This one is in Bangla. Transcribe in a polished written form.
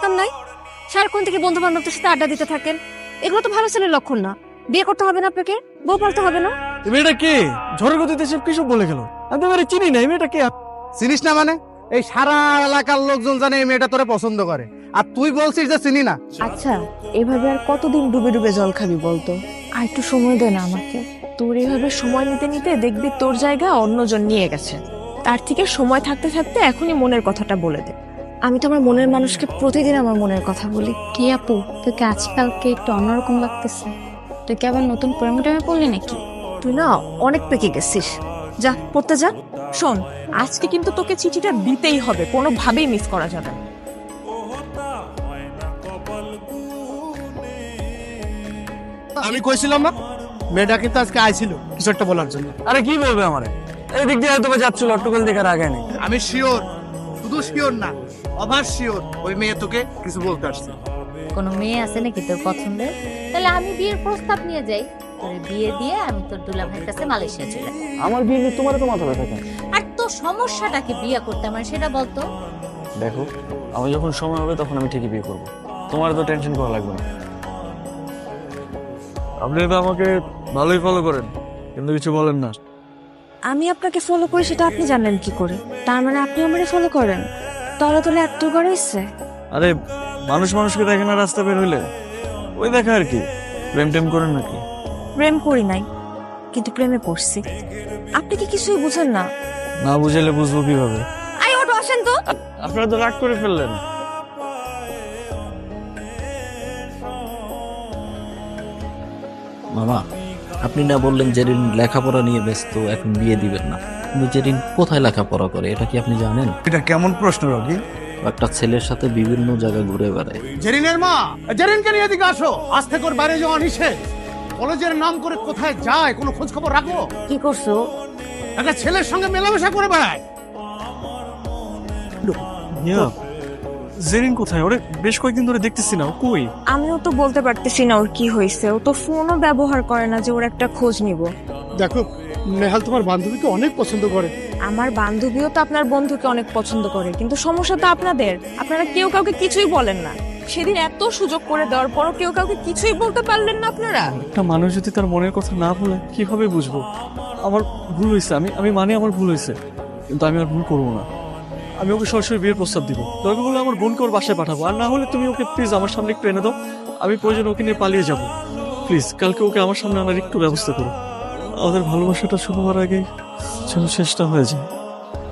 কাম নাই? সারাক্ষণ থেকে বন্ধু বান্ধবদের সাথে আড্ডা দিতে থাকেন, এগুলো তো ভালো ছেলের লক্ষণ না। বিয়ে করতে হবে না আপনাকে, বউ পালতে হবে না। মেয়েটা কে? ঝড়ের গতিতে সব কিছু বলে গেল। আমি তো এবারে চিনি না এই মেয়েটা কে। চিনিস না মানে? এই সারা এলাকার লোকজন জানে এই মেয়েটা তোরে পছন্দ করে, আর তুই বলছিস যে চিনি না। আচ্ছা, এভাবে আর কতদিন ডুবে ডুবে জল খাবি বলতো? আর একটু সময় দে না আমাকে। তোর এভাবে সময় নিতে নিতে দেখবি তোর জায়গা অন্যজন নিয়ে গেছে। তার থেকে সময় থাকতে থাকতে এখনই মনের কথাটা বলে দে। আমি তো আমার মনের মানুষকে প্রতিদিন আমার মনের কথা বলি। কি আপু, তোকে আজকালকে একটু অন্যরকম লাগতেছে। তুই কি আবার নতুন প্রেমে টেমে পড়লি নাকি? তুই না অনেক পেকে গেছিস, যা পড়তে যা। শোন, আজকে কিন্তু তোকে চিঠিটা দিতেই হবে, কোনোভাবেই মিস করা যাবে না। আমি কইছিলাম না মেয়েটা কিন্তু আজকে আইছিল কিছু একটা বলার জন্য। আরে কি বলবে আমারে? এই দিক দিয়ে হয়তো যাচ্ছিল, অট্টকল দেখার আগে নেই। আমি শিওর, শুধু শিওর না, অভার শিওর ওই মেয়ে তোকে কিছু বলতে আসছে। কোনো মেয়ে আছে নাকি তোর পছন্দের? তাহলে আমি বিয়ের প্রস্তাব নিয়ে যাই, তোর বিয়ে দিয়ে আমি তোর দুলা ভাইয়ের কাছে মালয়েশিয়া চলে যাই। আমার বিয়ে নিয়ে তোমার তো মাথা ব্যথা কেন? আর তোর সমস্যাটাকে বিয়ে করতে আমার সেটা বলতো। দেখো, আমি যখন সময় হবে তখন আমি ঠিকই বিয়ে করবো, তোমার তো টেনশন করা লাগবে না। আপনি তো আমাকে ভালোই ফলো করেন, কিন্তু কিছু বলেন না। আমি আপনাকে ফলো করি সেটা আপনি জানলেন কি করে? তার মানে আপনি আমারে ফলো করেন? তলে তলে এত বড় ইচ্ছে? আরে মানুষ মানুষকে দেখে না রাস্তা বের হইলে, ওই দেখা আর কি। প্রেম টেম করেন নাকি? প্রেম করি নাই, কিন্তু প্রেমে পড়ছি। আপনি কি কিছুই বুঝেন না? না বুঝাইলে বুঝবো কিভাবে? আই ওটো আসেন তো। আপনারা তো রাগ করে ফেললেন। মামা, আপনি না বললেন জেরিন লেখাপড়া নিয়ে ব্যস্ত, এখন বিয়ে দিবেন না, কিন্তু জেরিন কোথায় লেখাপড়া করে এটা কি আপনি জানেন? এটা কেমন প্রশ্ন রকি? একটা ছেলের সাথে বিভিন্ন জায়গায় ঘুরে বেড়ায়। জেরিনের মা, জেরিনকে নিয়ে এদিকে আসো। আজ থেকে ওর বাইরে যাওয়া নিষেধ। কলেজের নাম করে কোথায় যায় কোনো খোঁজ খবর রাখো? কি করছো? একটা ছেলের সঙ্গে মেলামেশা করে বেড়ায়। জেরিন কোথায়? ওরে বেশ কয়েকদিন ধরে দেখতেছি না, ও কই? আমিও তো বলতে পারতেছি না ওর কি হয়েছে। ও তো ফোনও ব্যবহার করে না যে ওর একটা খোঁজ নিব। দেখো, নেহাল তোমার বান্ধবীকে অনেক পছন্দ করে। আমার বান্ধবীও তো আপনার বন্ধুকে অনেক পছন্দ করে, কিন্তু সমস্যা তো আপনাদের, আপনারা কেউ কাউকে কিছুই বলেন না। সেদিন এত সুযোগ করে দেওয়ার পরও কেউ কাউকে কিছুই বলতে পারলেন না আপনারা। একটা মানুষ যদি তার মনের কথা না বলে কিভাবে বুঝবো? আমার ভুল হয়েছে, আমি মানে আমার ভুল হয়েছে, কিন্তু আমি আর ভুল করবো না। আমি ওকে সরাসরি বিয়ের প্রস্তাব দিব। দরকার হলে আমার বোনকে ওর বাসায় পাঠাবো, আর না হলে তুমি ওকে প্লিজ আমার সামনে একটু এনে দাও। আমি প্রয়োজন ওকে নিয়ে পালিয়ে যাবো। প্লিজ কালকে ওকে আমার সামনে আনার একটু ব্যবস্থা করো। আমাদের ভালোবাসাটা শুরু হওয়ার আগেই যেন শেষটা হয়ে যায়।